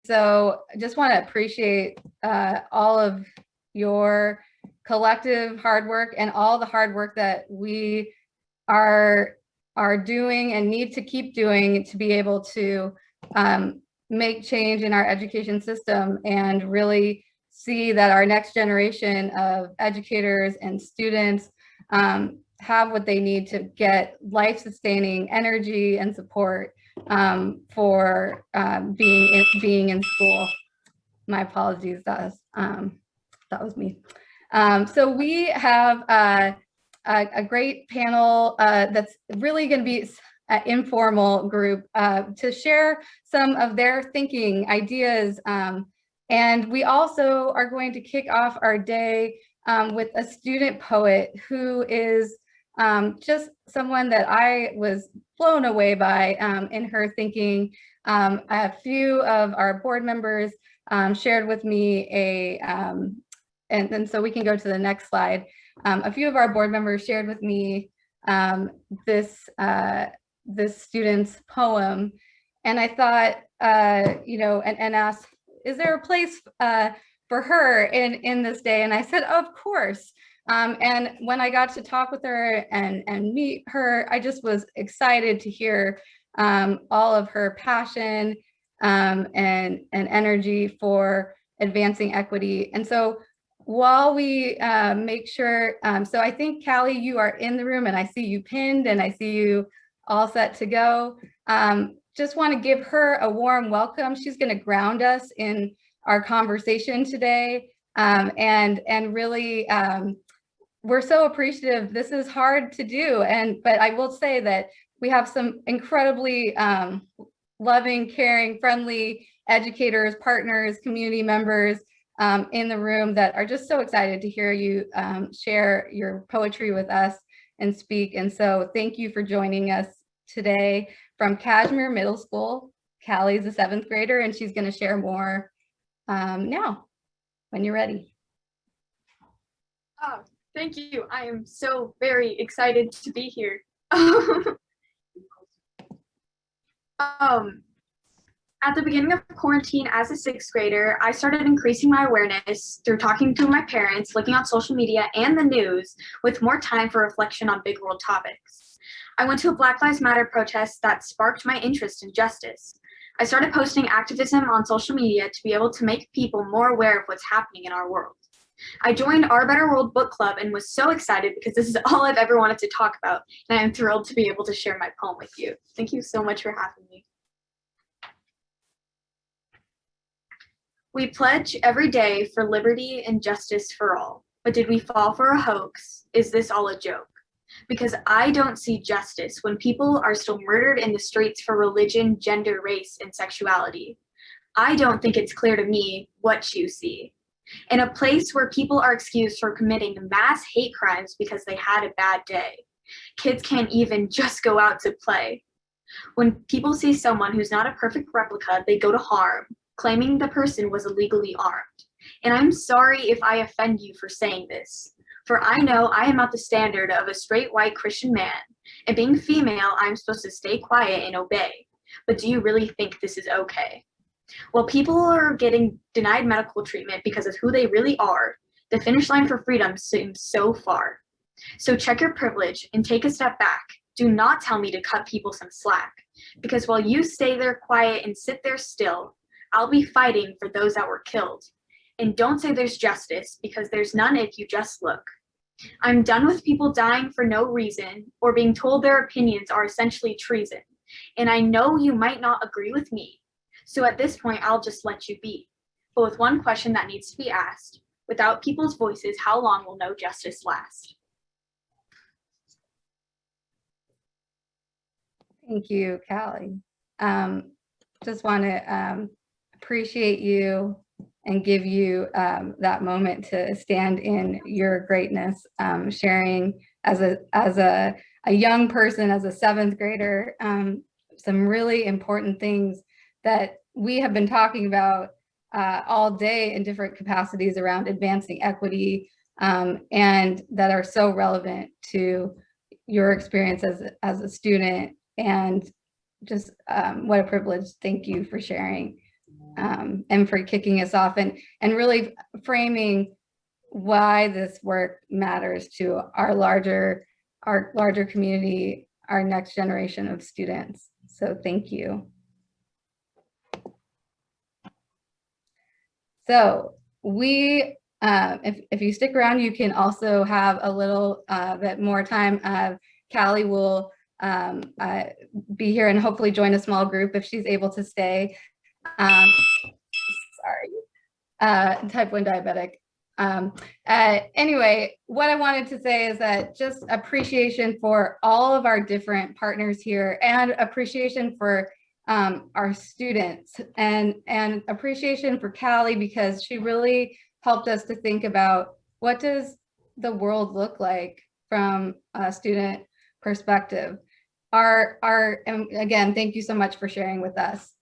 so I just want to appreciate all of your collective hard work and all the hard work that we are doing and need to keep doing to be able to make change in our education system and really see that our next generation of educators and students have what they need to get life-sustaining energy and support for being in school. My apologies, that was me. So we have a great panel that's really going to be an informal group to share some of their thinking, ideas, and we also are going to kick off our day with a student poet who is just someone that I was blown away by in her thinking. A few of our board members shared with me and so we can go to the next slide. A few of our board members shared with me this student's poem, and I thought, you know, and asked, is there a place for her in this day? And I said, of course. And when I got to talk with her and meet her, I just was excited to hear all of her passion and energy for advancing equity. And so while we make sure, so I think Callie, you are in the room and I see you pinned and I see you all set to go. Just want to give her a warm welcome. She's going to ground us in our conversation today, and really we're so appreciative. This is hard to do, but I will say that we have some incredibly loving, caring, friendly educators, partners, community members in the room that are just so excited to hear you share your poetry with us and speak. And so thank you for joining us today. From Kashmere Middle School, Callie's a 7th grader, and she's going to share more now, when you're ready. Oh, thank you. I am so very excited to be here. At the beginning of quarantine as a 6th grader, I started increasing my awareness through talking to my parents, looking on social media and the news, with more time for reflection on big world topics. I went to a Black Lives Matter protest that sparked my interest in justice. I started posting activism on social media to be able to make people more aware of what's happening in our world. I joined Our Better World book club and was so excited because this is all I've ever wanted to talk about, and I am thrilled to be able to share my poem with you. Thank you so much for having me. We pledge every day for liberty and justice for all, but did we fall for a hoax? Is this all a joke? Because I don't see justice when people are still murdered in the streets for religion, gender, race, and sexuality. I don't think it's clear to me what you see. In a place where people are excused for committing mass hate crimes because they had a bad day, kids can't even just go out to play. When people see someone who's not a perfect replica, they go to harm, claiming the person was illegally armed. And I'm sorry if I offend you for saying this. For I know I am not the standard of a straight white Christian man, and being female, I'm supposed to stay quiet and obey. But do you really think this is okay? While people are getting denied medical treatment because of who they really are, the finish line for freedom seems so far. So check your privilege and take a step back. Do not tell me to cut people some slack, because while you stay there quiet and sit there still, I'll be fighting for those that were killed. And don't say there's justice, because there's none if you just look. I'm done with people dying for no reason or being told their opinions are essentially treason. And I know you might not agree with me. So at this point, I'll just let you be. But with one question that needs to be asked, without people's voices, how long will no justice last? Thank you, Callie. Just want to appreciate you and give you that moment to stand in your greatness, sharing as a young person, as a 7th grader, some really important things that we have been talking about all day in different capacities around advancing equity, and that are so relevant to your experience as a student. And just what a privilege. Thank you for sharing. and for kicking us off and really framing why this work matters to our larger community, our next generation of students. So thank you. So we, if you stick around, you can also have a little bit more time. Callie will be here and hopefully join a small group if she's able to stay. Sorry, type 1 diabetic. Anyway, what I wanted to say is that just appreciation for all of our different partners here, and appreciation for our students, and appreciation for Callie, because she really helped us to think about what does the world look like from a student perspective. And again, thank you so much for sharing with us.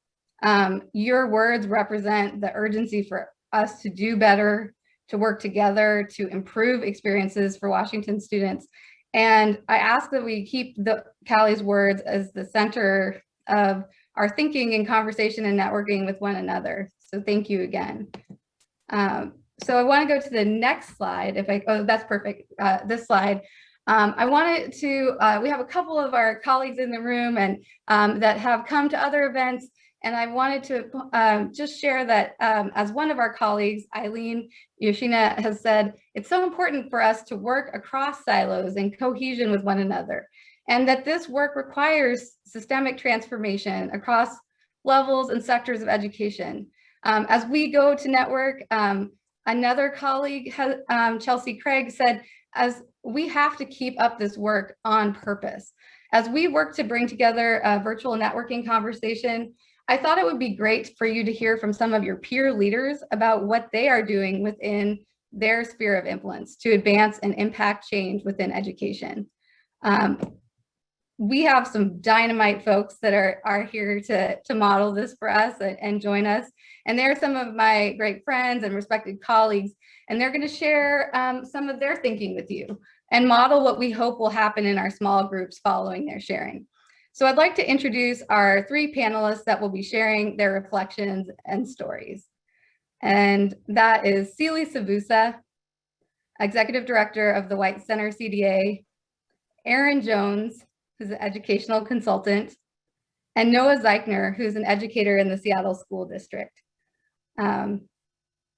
Your words represent the urgency for us to do better, to work together, to improve experiences for Washington students. And I ask that we keep Callie's words as the center of our thinking and conversation and networking with one another. So thank you again. So I want to go to the next slide. Oh, that's perfect. This slide. I wanted to, we have a couple of our colleagues in the room and that have come to other events. And I wanted to just share that as one of our colleagues, Eileen Yoshina, has said, it's so important for us to work across silos and cohesion with one another. And that this work requires systemic transformation across levels and sectors of education. As we go to network, another colleague, Chelsea Craig, said, as we have to keep up this work on purpose. As we work to bring together a virtual networking conversation, I thought it would be great for you to hear from some of your peer leaders about what they are doing within their sphere of influence to advance and impact change within education. We have some dynamite folks that are here to model this for us and join us. And they're some of my great friends and respected colleagues, and they're going to share some of their thinking with you and model what we hope will happen in our small groups following their sharing. So I'd like to introduce our 3 panelists that will be sharing their reflections and stories. And that is Celie Savusa, Executive Director of the White Center CDA, Aaron Jones, who's an educational consultant, and Noah Zeichner, who's an educator in the Seattle School District.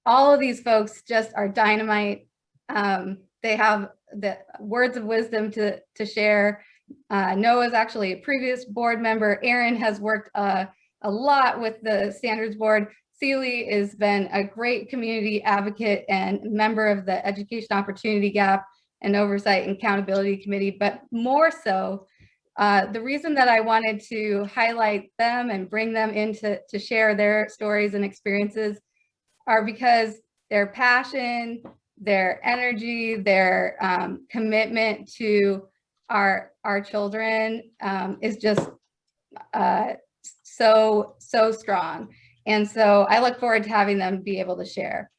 All of these folks just are dynamite. They have the words of wisdom to share. Noah is actually a previous board member. Aaron has worked a lot with the Standards Board. Celie has been a great community advocate and member of the Education Opportunity Gap and Oversight and Accountability Committee, but more so, the reason that I wanted to highlight them and bring them in to share their stories and experiences are because their passion, their energy, their commitment to our children is just so strong. And so I look forward to having them be able to share.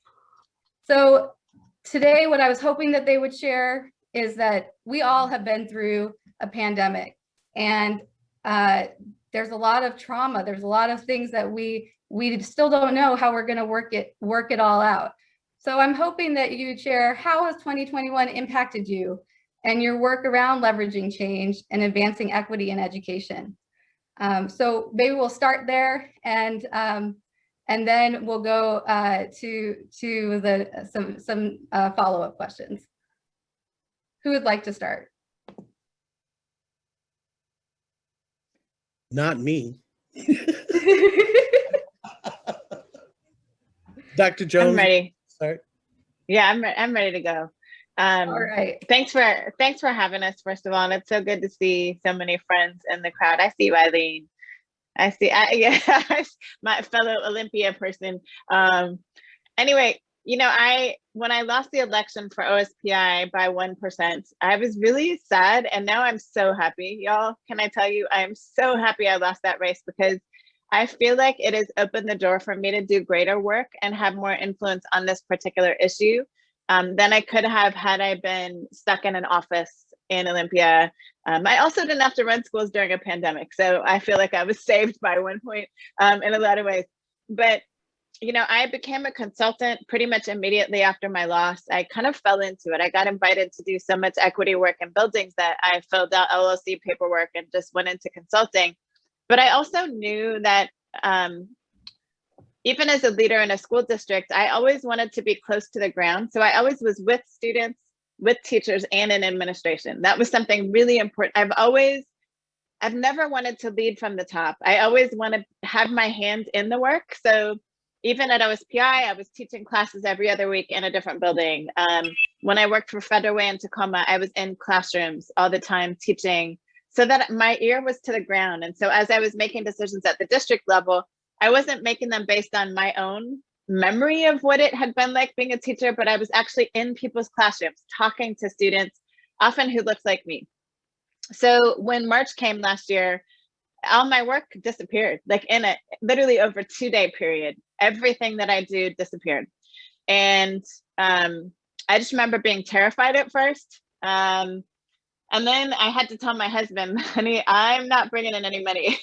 So today, what I was hoping that they would share is that we all have been through a pandemic, and there's a lot of trauma. There's a lot of things that we still don't know how we're going to work it all out. So I'm hoping that you share, how has 2021 impacted you and your work around leveraging change and advancing equity in education? So maybe we'll start there, and then we'll go to some follow-up questions. Who would like to start? Not me. Dr. Jones. I'm ready. Sorry. Yeah, I'm ready to go. All right. Thanks for having us, first of all. And it's so good to see so many friends in the crowd. I see you, Eileen. My fellow Olympia person. Anyway, when I lost the election for OSPI by 1%, I was really sad. And now I'm so happy, y'all. Can I tell you, I am so happy I lost that race, because I feel like it has opened the door for me to do greater work and have more influence on this particular issue than I could have had I been stuck in an office in Olympia. I also didn't have to run schools during a pandemic, so I feel like I was saved by 1 point in a lot of ways. But I became a consultant pretty much immediately after my loss. I kind of fell into it. I got invited to do so much equity work in buildings that I filled out LLC paperwork and just went into consulting. But I also knew that even as a leader in a school district, I always wanted to be close to the ground. So I always was with students, with teachers, and in administration. That was something really important. I've never wanted to lead from the top. I always want to have my hand in the work. So even at OSPI, I was teaching classes every other week in a different building. When I worked for Federal Way in Tacoma, I was in classrooms all the time teaching, so that my ear was to the ground. And so as I was making decisions at the district level, I wasn't making them based on my own memory of what it had been like being a teacher, but I was actually in people's classrooms talking to students, often who looked like me. So when March came last year, all my work disappeared, like in a literally over 2-day period. Everything that I do disappeared. And I just remember being terrified at first. And then I had to tell my husband, honey, I'm not bringing in any money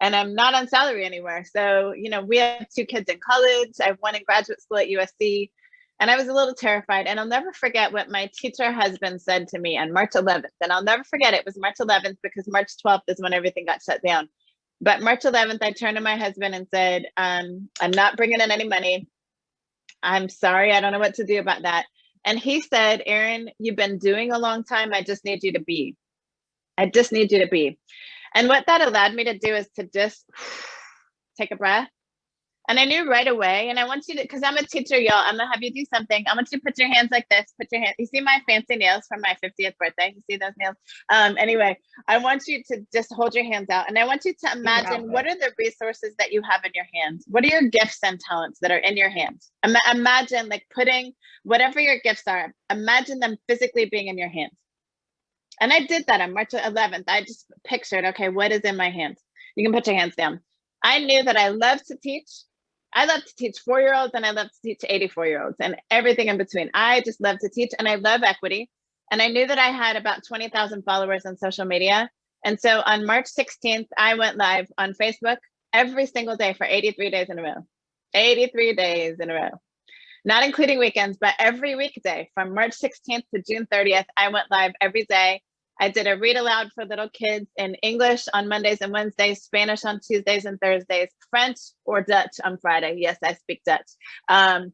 and I'm not on salary anywhere. So, we have 2 kids in college. I have one in graduate school at USC. And I was a little terrified. And I'll never forget what my teacher husband said to me on March 11th. And I'll never forget it was March 11th because March 12th is when everything got shut down. But March 11th, I turned to my husband and said, I'm not bringing in any money. I'm sorry. I don't know what to do about that. And he said, Erin, you've been doing a long time. I just need you to be. I just need you to be. And what that allowed me to do is to just take a breath. And I knew right away, and I want you to, because I'm a teacher, y'all, I'm gonna have you do something. I want you to put your hands like this, you see my fancy nails from my 50th birthday? You see those nails? Anyway, I want you to just hold your hands out, and I want you to imagine what are the resources that you have in your hands? What are your gifts and talents that are in your hands? Imagine like putting whatever your gifts are, imagine them physically being in your hands. And I did that on March 11th. I just pictured, okay, what is in my hands? You can put your hands down. I knew that I love to teach. I love to teach 4-year-olds and I love to teach 84-year-olds and everything in between. I just love to teach and I love equity. And I knew that I had about 20,000 followers on social media. And so on March 16th, I went live on Facebook every single day for 83 days in a row. 83 days in a row. Not including weekends, but every weekday from March 16th to June 30th, I went live every day. I did a read aloud for little kids in English on Mondays and Wednesdays, Spanish on Tuesdays and Thursdays, French or Dutch on Friday. Yes, I speak Dutch. And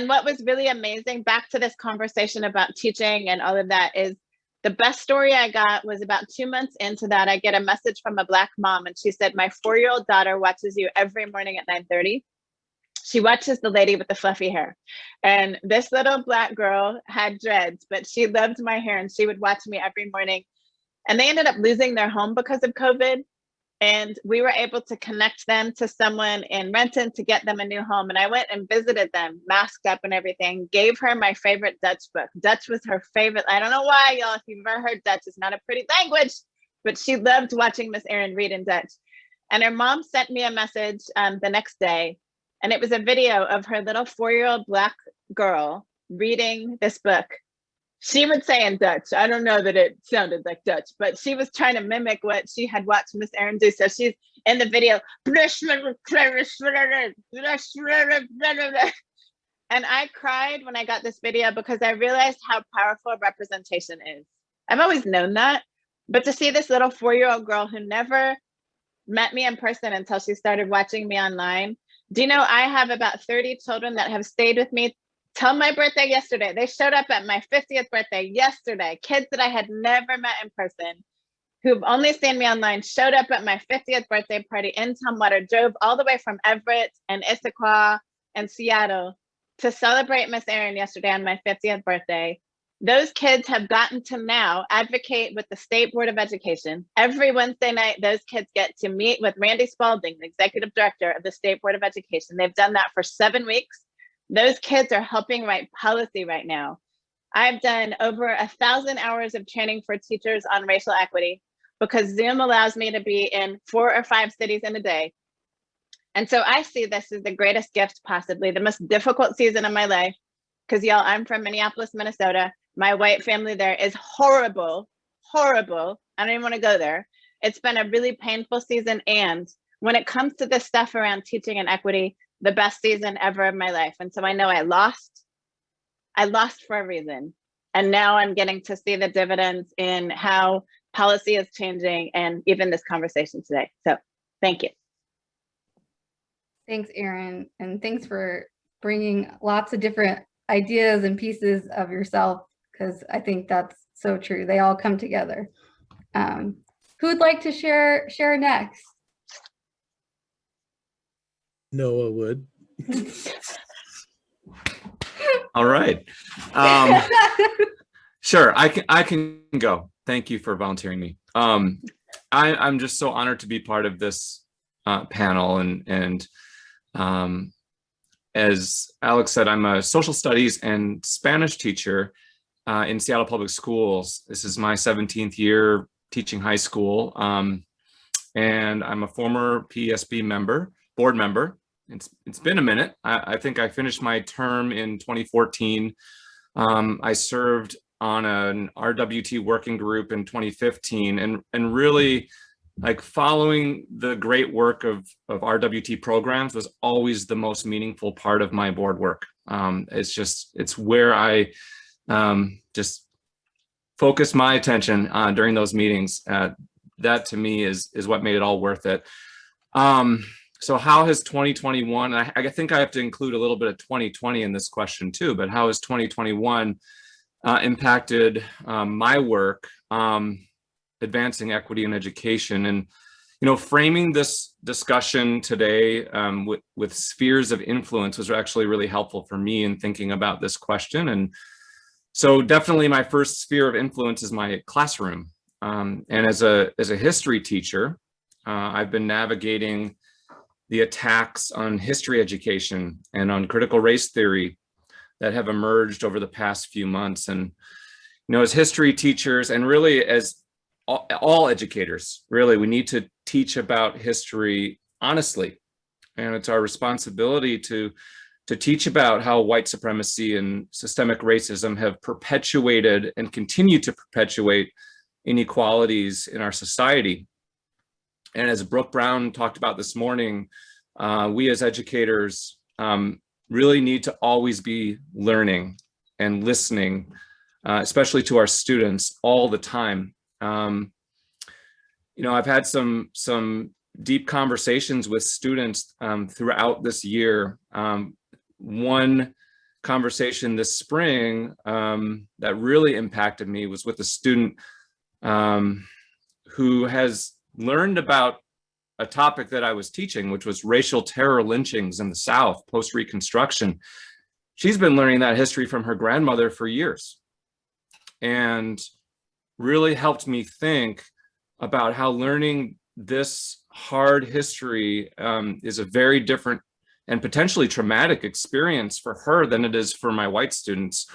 what was really amazing, back to this conversation about teaching and all of that, is the best story I got was about 2 months into that. I get a message from a Black mom and she said, my 4-year-old daughter watches you every morning at 9:30. She watches the lady with the fluffy hair. And this little Black girl had dreads, but she loved my hair and she would watch me every morning. And they ended up losing their home because of COVID. And we were able to connect them to someone in Renton to get them a new home. And I went and visited them, masked up and everything, gave her my favorite Dutch book. Dutch was her favorite. I don't know why, y'all, if you've ever heard Dutch, it's not a pretty language, but she loved watching Miss Erin read in Dutch. And her mom sent me a message the next day. And it was a video of her little 4-year-old Black girl reading this book. She would say in Dutch, I don't know that it sounded like Dutch, but she was trying to mimic what she had watched Miss Erin do. So she's in the video. And I cried when I got this video because I realized how powerful representation is. I've always known that, but to see this little 4-year-old girl who never met me in person until she started watching me online. Do you know I have about 30 children that have stayed with me till my birthday yesterday? They showed up at my 50th birthday yesterday. Kids that I had never met in person, who've only seen me online, showed up at my 50th birthday party in Tumwater, drove all the way from Everett and Issaquah and Seattle to celebrate Miss Erin yesterday on my 50th birthday. Those kids have gotten to now advocate with the State Board of Education. Every Wednesday night, those kids get to meet with Randy Spalding, the executive director of the State Board of Education. They've done that for 7 weeks. Those kids are helping write policy right now. I've done over 1,000 hours of training for teachers on racial equity because Zoom allows me to be in 4 or 5 cities in a day. And so I see this as the greatest gift possibly, the most difficult season of my life, because y'all, I'm from Minneapolis, Minnesota. My white family there is horrible, horrible. I don't even want to go there. It's been a really painful season. And when it comes to this stuff around teaching and equity, the best season ever of my life. And so I know I lost for a reason. And now I'm getting to see the dividends in how policy is changing and even this conversation today. So thank you. Thanks, Erin. And thanks for bringing lots of different ideas and pieces of yourself, because I think that's so true. They all come together. Who'd like to share next? Noah would. All right. Sure, I can go. Thank you for volunteering me. I'm just so honored to be part of this panel, and as Alex said, I'm a social studies and Spanish teacher in Seattle Public Schools. This is my 17th year teaching high school, and I'm a former PSB board member. It's been a minute. I think I finished my term in 2014. I served on an RWT working group in 2015, and really, like, following the great work of RWT programs was always the most meaningful part of my board work. It's where I just focus my attention during those meetings. That to me is what made it all worth it. So how has 2021, I think I have to include a little bit of 2020 in this question too, but how has 2021 impacted my work advancing equity in education? And, you know, framing this discussion today with spheres of influence was actually really helpful for me in thinking about this question. And so definitely my first sphere of influence is my classroom. And as a history teacher, I've been navigating the attacks on history education and on critical race theory that have emerged over the past few months. And, you know, as history teachers, and really as all educators, really, we need to teach about history honestly. And it's our responsibility to teach about how white supremacy and systemic racism have perpetuated and continue to perpetuate inequalities in our society. And as Brooke Brown talked about this morning, we as educators really need to always be learning and listening, especially to our students all the time. You know, I've had some deep conversations with students throughout this year. One conversation this spring that really impacted me was with a student who has learned about a topic that I was teaching, which was racial terror lynchings in the South post-Reconstruction. She's been learning that history from her grandmother for years, and really helped me think about how learning this hard history is a very different and potentially traumatic experience for her than it is for my white students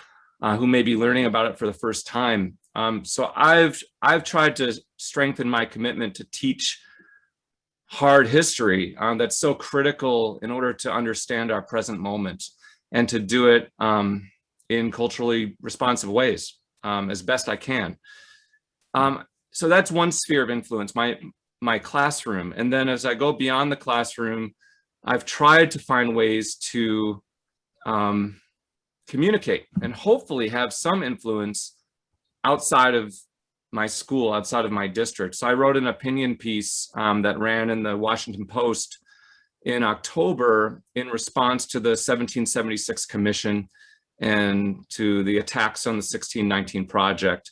who may be learning about it for the first time. So I've tried to strengthen my commitment to teach hard history that's so critical in order to understand our present moment, and to do it in culturally responsive ways as best I can. So that's one sphere of influence, my classroom. And then as I go beyond the classroom, I've tried to find ways to communicate and hopefully have some influence outside of my school, outside of my district. So I wrote an opinion piece that ran in the Washington Post in October in response to the 1776 Commission and to the attacks on the 1619 Project.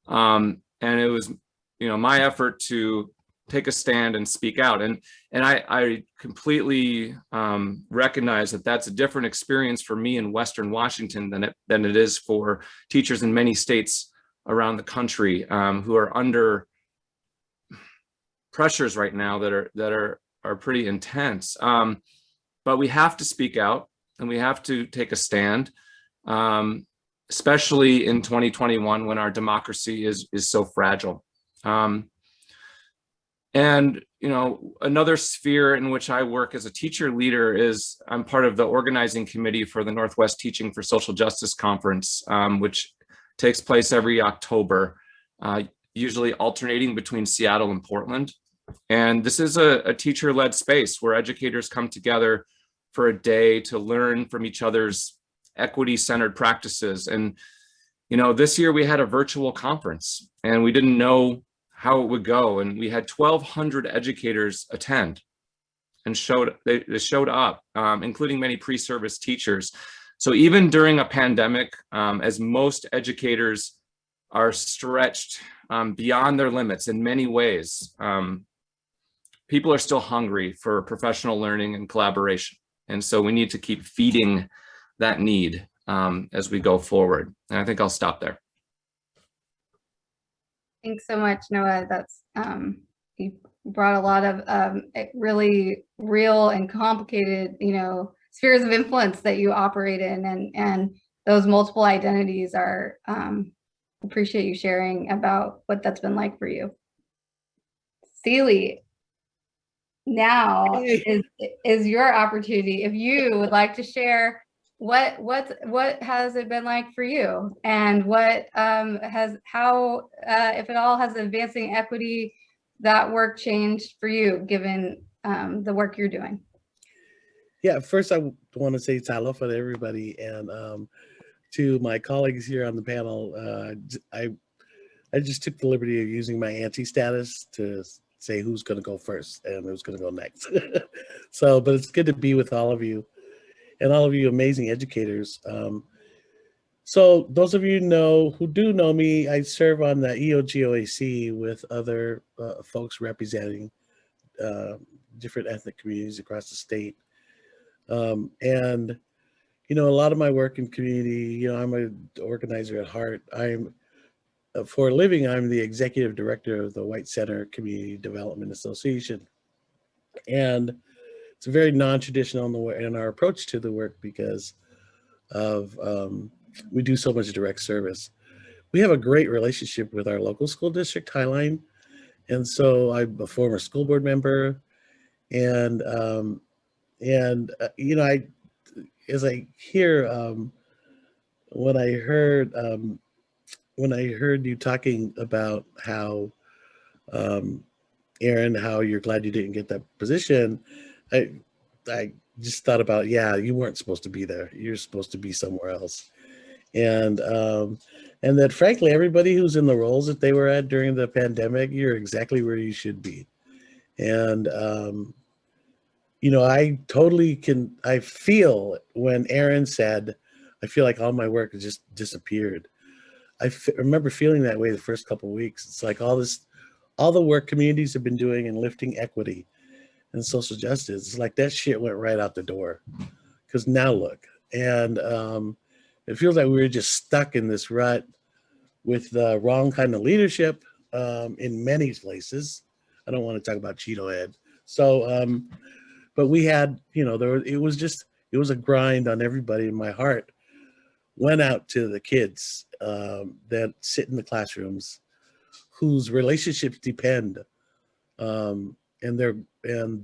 And it was, you know, my effort to take a stand and speak out. And I completely recognize that that's a different experience for me in Western Washington than it is for teachers in many states around the country who are under pressures right now that are pretty intense. But we have to speak out and we have to take a stand, especially in 2021 when our democracy is so fragile. And, you know, another sphere in which I work as a teacher leader is I'm part of the organizing committee for the Northwest Teaching for Social Justice Conference, which takes place every October, usually alternating between Seattle and Portland. And this is a teacher-led space where educators come together for a day to learn from each other's equity-centered practices. And, you know, this year we had a virtual conference and we didn't know how it would go. And we had 1,200 educators attend and they showed up, including many pre-service teachers. So even during a pandemic, as most educators are stretched beyond their limits in many ways, people are still hungry for professional learning and collaboration. And so we need to keep feeding that need as we go forward. And I think I'll stop there. Thanks so much, Noah. That's you brought a lot of really real and complicated, you know, spheres of influence that you operate in, and those multiple identities are. Appreciate you sharing about what that's been like for you. Celie, now is your opportunity. If you would like to share what has it been like for you, and what how if at all has advancing equity, that work changed for you given the work you're doing? Yeah, first I want to say talofa to everybody, and to my colleagues here on the panel. I just took the liberty of using my auntie status to say who's going to go first and who's going to go next. So, but it's good to be with all of you and all of you amazing educators. So those of you who do know me, I serve on the EOGOAC with other folks representing different ethnic communities across the state. And you know, a lot of my work in community, you know, I'm an organizer at heart. For a living, I'm the executive director of the White Center Community Development Association. And it's very non-traditional in our approach to the work because of, we do so much direct service. We have a great relationship with our local school district, Highline. And so I'm a former school board member. And you know, as I hear, when I heard you talking about how, Aaron, how you're glad you didn't get that position, I just thought about, yeah, you weren't supposed to be there. You're supposed to be somewhere else. And that frankly, everybody who's in the roles that they were at during the pandemic, you're exactly where you should be. And you know, I feel when Aaron said, I feel like all my work has just disappeared. I remember feeling that way the first couple of weeks. It's like all the work communities have been doing in lifting equity and social justice, it's like that shit went right out the door. Because now look, and it feels like we were just stuck in this rut with the wrong kind of leadership in many places. I don't want to talk about Cheeto Head. So, but we had, you know, it was a grind on everybody. In my heart went out to the kids that sit in the classrooms, whose relationships depend, and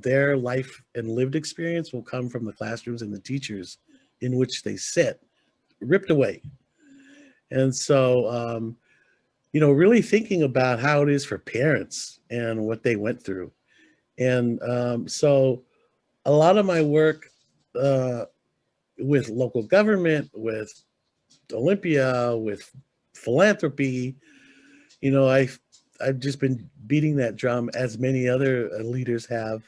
their life and lived experience will come from the classrooms and the teachers in which they sit, ripped away. And so, you know, really thinking about how it is for parents and what they went through. And so a lot of my work with local government, with Olympia, with philanthropy, you know, I've just been beating that drum, as many other leaders have.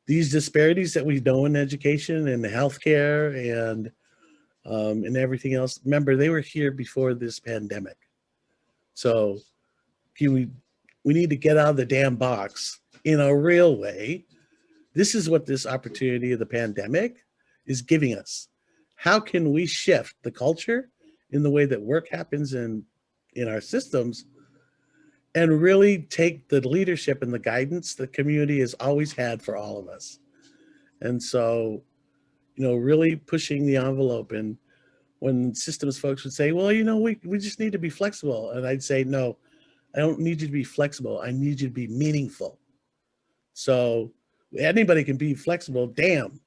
These disparities that we know in education and healthcare and everything else, remember, they were here before this pandemic. So we need to get out of the damn box in a real way. This is what this opportunity of the pandemic is giving us. How can we shift the culture in the way that work happens in our systems and really take the leadership and the guidance the community has always had for all of us? And so, you know, really pushing the envelope. And when systems folks would say, well, you know, we just need to be flexible. And I'd say, no, I don't need you to be flexible. I need you to be meaningful. So anybody can be flexible. Damn,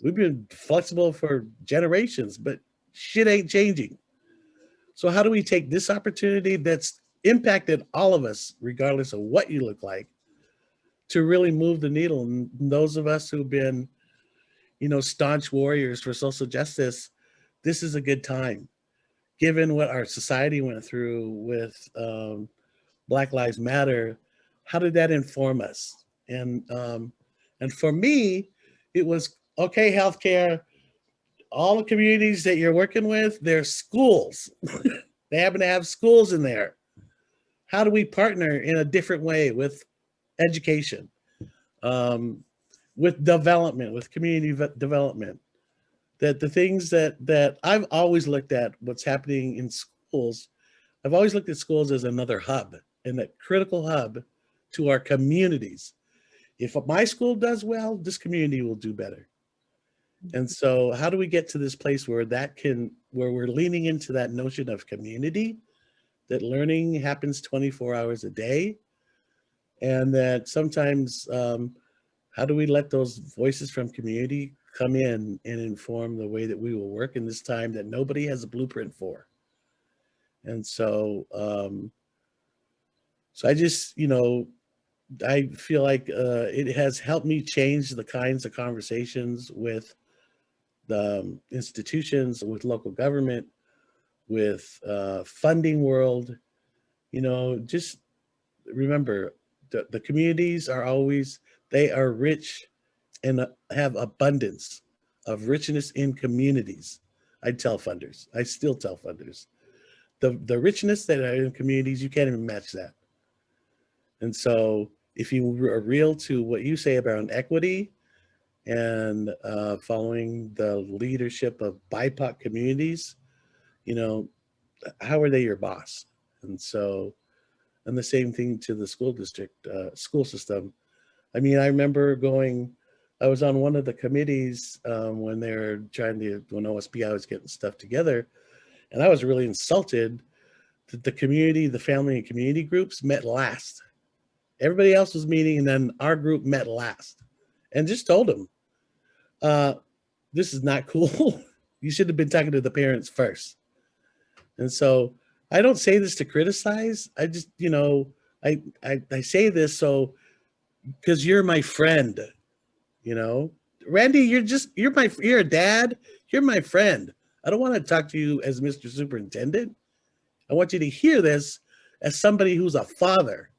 we've been flexible for generations, but shit ain't changing. So how do we take this opportunity that's impacted all of us, regardless of what you look like, to really move the needle? And those of us who've been, staunch warriors for social justice, this is a good time. Given what our society went through with Black Lives Matter, how did that inform us? And for me, it was, okay, healthcare, all the communities that you're working with, they're schools. They happen to have schools in there. How do we partner in a different way with education, with development, with community development? That the things that I've always looked at what's happening in schools, I've always looked at schools as another hub, and that critical hub to our communities. If my school does well, this community will do better. And so how do we get to this place where we're leaning into that notion of community, that learning happens 24 hours a day, and that sometimes, how do we let those voices from community come in and inform the way that we will work in this time that nobody has a blueprint for? And so, so I just, I feel like it has helped me change the kinds of conversations with the institutions, with local government, with funding world. Just remember, the communities are always, they are rich and have abundance of richness in communities. I still tell funders, the richness that are in communities, you can't even match that. And so if you are real to what you say about equity and following the leadership of BIPOC communities, how are they your boss? And so, and the same thing to the school district, school system. I mean, I remember I was on one of the committees when when OSPI was getting stuff together, and I was really insulted that the family and community groups met last. Everybody else was meeting, and then our group met last, and just told them, this is not cool. You should have been talking to the parents first. And so I don't say this to criticize. I just, I say this because you're my friend, Randy, you're a dad. You're my friend. I don't want to talk to you as Mr. Superintendent. I want you to hear this as somebody who's a father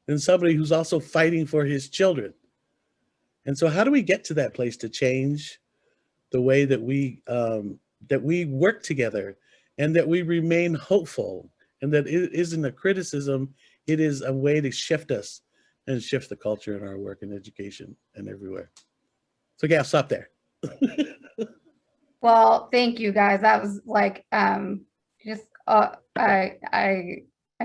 and somebody who's also fighting for his children. And so how do we get to that place to change the way that we work together, and that we remain hopeful, and that it isn't a criticism, it is a way to shift us and shift the culture in our work and education and everywhere. So yeah, I'll stop there. Well, thank you guys. That was like, just, I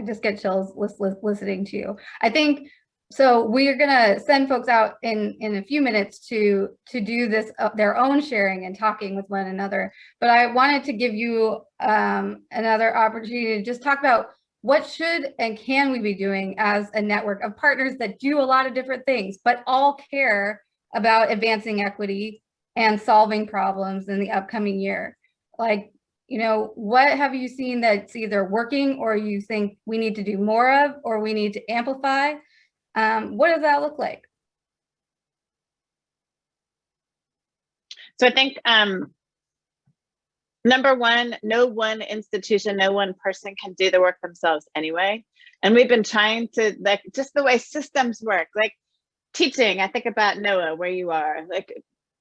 just get chills listening to you. I think, so we are gonna send folks out in a few minutes to do this, their own sharing and talking with one another. But I wanted to give you another opportunity to just talk about what should and can we be doing as a network of partners that do a lot of different things, but all care about advancing equity and solving problems in the upcoming year. Like, what have you seen that's either working or you think we need to do more of, or we need to amplify? What does that look like? So I think number one, no one institution, no one person can do the work themselves anyway. And we've been trying to, like, just the way systems work, like teaching. I think about Noah, where you are. Like,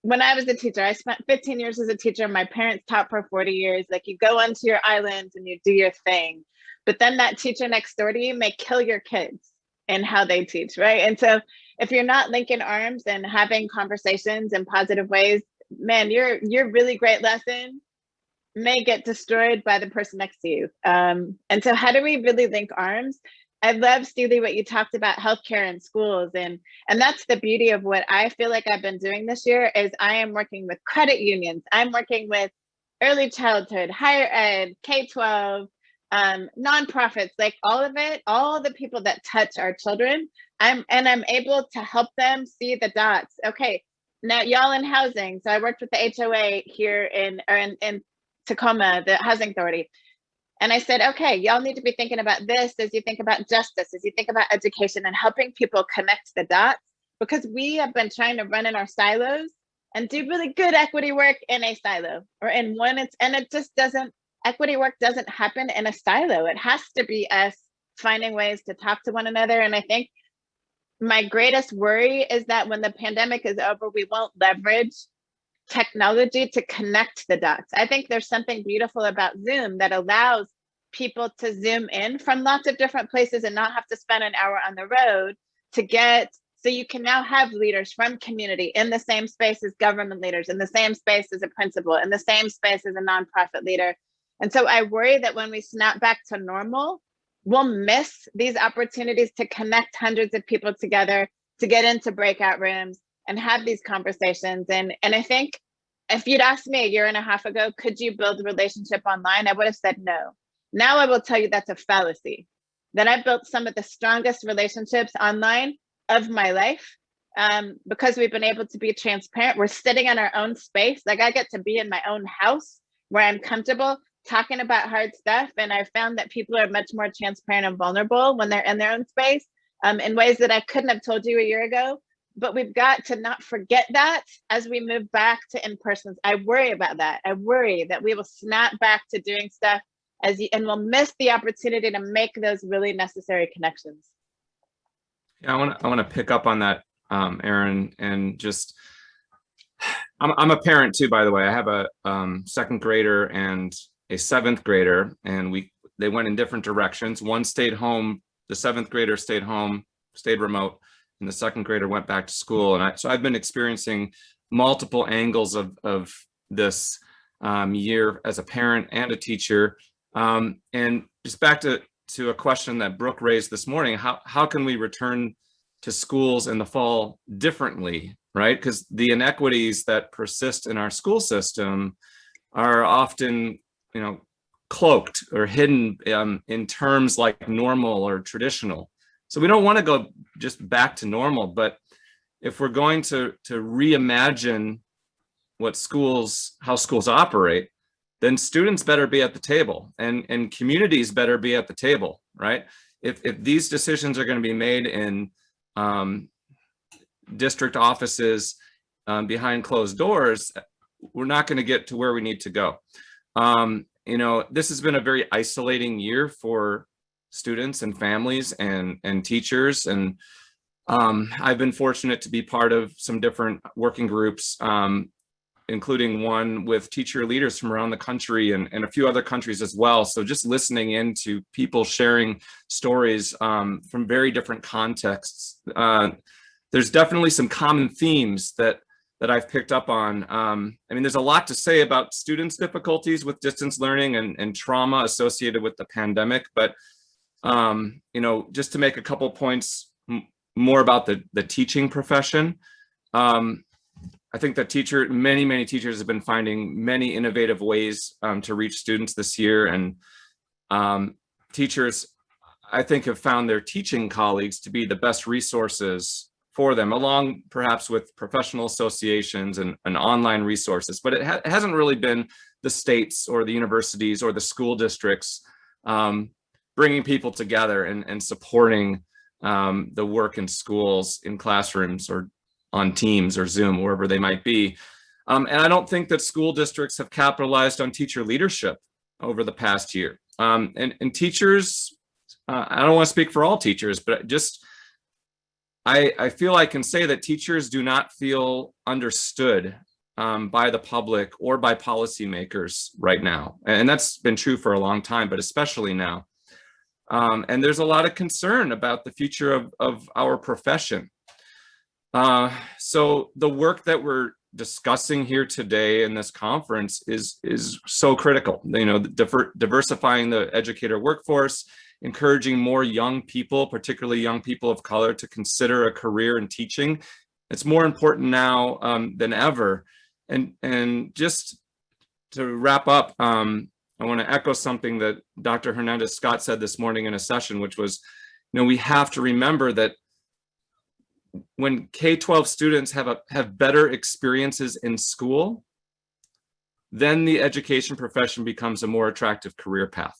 when I was a teacher, I spent 15 years as a teacher. My parents taught for 40 years. Like, you go onto your island and you do your thing. But then that teacher next door to you may kill your kids and how they teach, right? And so if you're not linking arms and having conversations in positive ways, man, your really great lesson may get destroyed by the person next to you. And so how do we really link arms? I love, Steely, what you talked about healthcare and schools. And that's the beauty of what I feel like I've been doing this year is I am working with credit unions. I'm working with early childhood, higher ed, K-12, nonprofits, like all of it, all the people that touch our children. I'm able to help them see the dots. Okay, now y'all in housing. So I worked with the HOA here in Tacoma, the housing authority. And I said, okay, y'all need to be thinking about this as you think about justice, as you think about education and helping people connect the dots, because we have been trying to run in our silos and do really good equity work in a silo or in one. It just doesn't, equity work doesn't happen in a silo. It has to be us finding ways to talk to one another. And I think my greatest worry is that when the pandemic is over, we won't leverage technology to connect the dots. I think there's something beautiful about Zoom that allows people to Zoom in from lots of different places and not have to spend an hour on the road to get, so you can now have leaders from community in the same space as government leaders, in the same space as a principal, in the same space as a nonprofit leader. And so I worry that when we snap back to normal, we'll miss these opportunities to connect hundreds of people together, to get into breakout rooms and have these conversations. And I think if you'd asked me a year and a half ago, could you build a relationship online? I would have said no. Now I will tell you that's a fallacy, that I've built some of the strongest relationships online of my life because we've been able to be transparent. We're sitting in our own space. Like I get to be in my own house where I'm comfortable talking about hard stuff. And I found that people are much more transparent and vulnerable when they're in their own space in ways that I couldn't have told you a year ago. But we've got to not forget that as we move back to in-persons. I worry about that. I worry that we will snap back to doing stuff and we'll miss the opportunity to make those really necessary connections. Yeah, I want to pick up on that, Erin, and just, I'm a parent too, by the way. I have a second grader and a seventh grader, and they went in different directions. One stayed home, the seventh grader stayed home, stayed remote, and the second grader went back to school. And so I've been experiencing multiple angles of this year as a parent and a teacher. And just back to a question that Brooke raised this morning, how can we return to schools in the fall differently, right? Because the inequities that persist in our school system are often, cloaked or hidden in terms like normal or traditional. So we don't want to go just back to normal, but if we're going to reimagine how schools operate, then students better be at the table and communities better be at the table, right? If these decisions are going to be made in district offices behind closed doors, we're not going to get to where we need to go. This has been a very isolating year for students and families and teachers. And I've been fortunate to be part of some different working groups, including one with teacher leaders from around the country and a few other countries as well. So just listening in to people sharing stories from very different contexts. There's definitely some common themes that I've picked up on. There's a lot to say about students' difficulties with distance learning and trauma associated with the pandemic, but just to make a couple points more about the teaching profession. I think that many teachers have been finding many innovative ways to reach students this year. And teachers, I think, have found their teaching colleagues to be the best resources for them, along perhaps with professional associations and online resources. But it hasn't really been the states or the universities or the school districts bringing people together and supporting the work in schools, in classrooms, or on Teams or Zoom, wherever they might be. And I don't think that school districts have capitalized on teacher leadership over the past year. And teachers, I don't want to speak for all teachers, but I feel I can say that teachers do not feel understood by the public or by policymakers right now. And that's been true for a long time, but especially now. And there's a lot of concern about the future of our profession. So the work that we're discussing here today in this conference is so critical. Diversifying the educator workforce, encouraging more young people, particularly young people of color, to consider a career in teaching. It's more important now than ever. And just to wrap up, I want to echo something that Dr. Hernandez-Scott said this morning in a session, which was, we have to remember that when K-12 students have better experiences in school, then the education profession becomes a more attractive career path.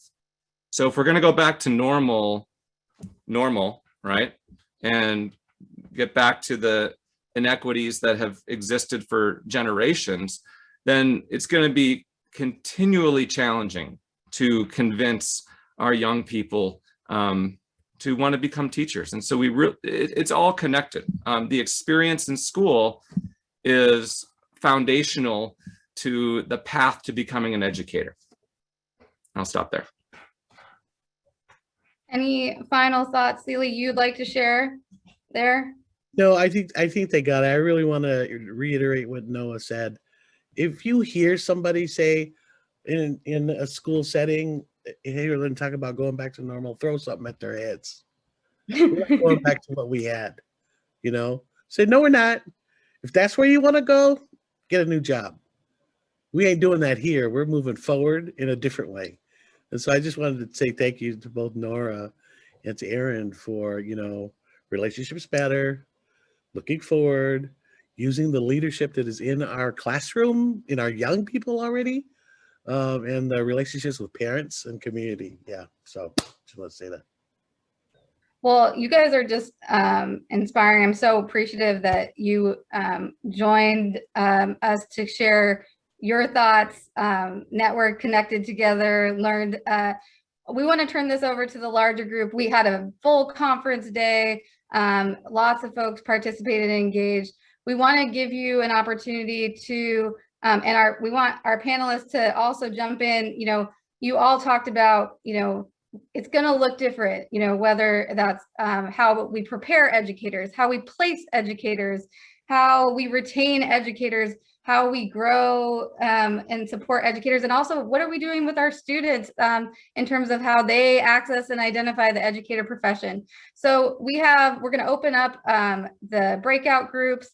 So if we're going to go back to normal, right, and get back to the inequities that have existed for generations, then it's going to be continually challenging to convince our young people to want to become teachers. And so it's all connected. The experience in school is foundational to the path to becoming an educator. I'll stop there. Any final thoughts, Celie, you'd like to share there? No, I think they got it. I really want to reiterate what Noah said. If you hear somebody say in a school setting, hey, we're going to talk about going back to normal, throw something at their heads. We're not going back to what we had, say, no, we're not. If that's where you want to go, get a new job. We ain't doing that here. We're moving forward in a different way. And so I just wanted to say thank you to both Nora and to Aaron for, relationships matter, looking forward, using the leadership that is in our classroom, in our young people already, and the relationships with parents and community. Yeah, so just want to say that. Well, you guys are just inspiring. I'm so appreciative that you joined us to share your thoughts, network connected together, learned. We want to turn this over to the larger group. We had a full conference day. Lots of folks participated and engaged. We want to give you an opportunity to, we want our panelists to also jump in. You all talked about, it's going to look different, whether that's how we prepare educators, how we place educators, how we retain educators, how we grow and support educators, and also what are we doing with our students in terms of how they access and identify the educator profession. So we're going to open up the breakout groups.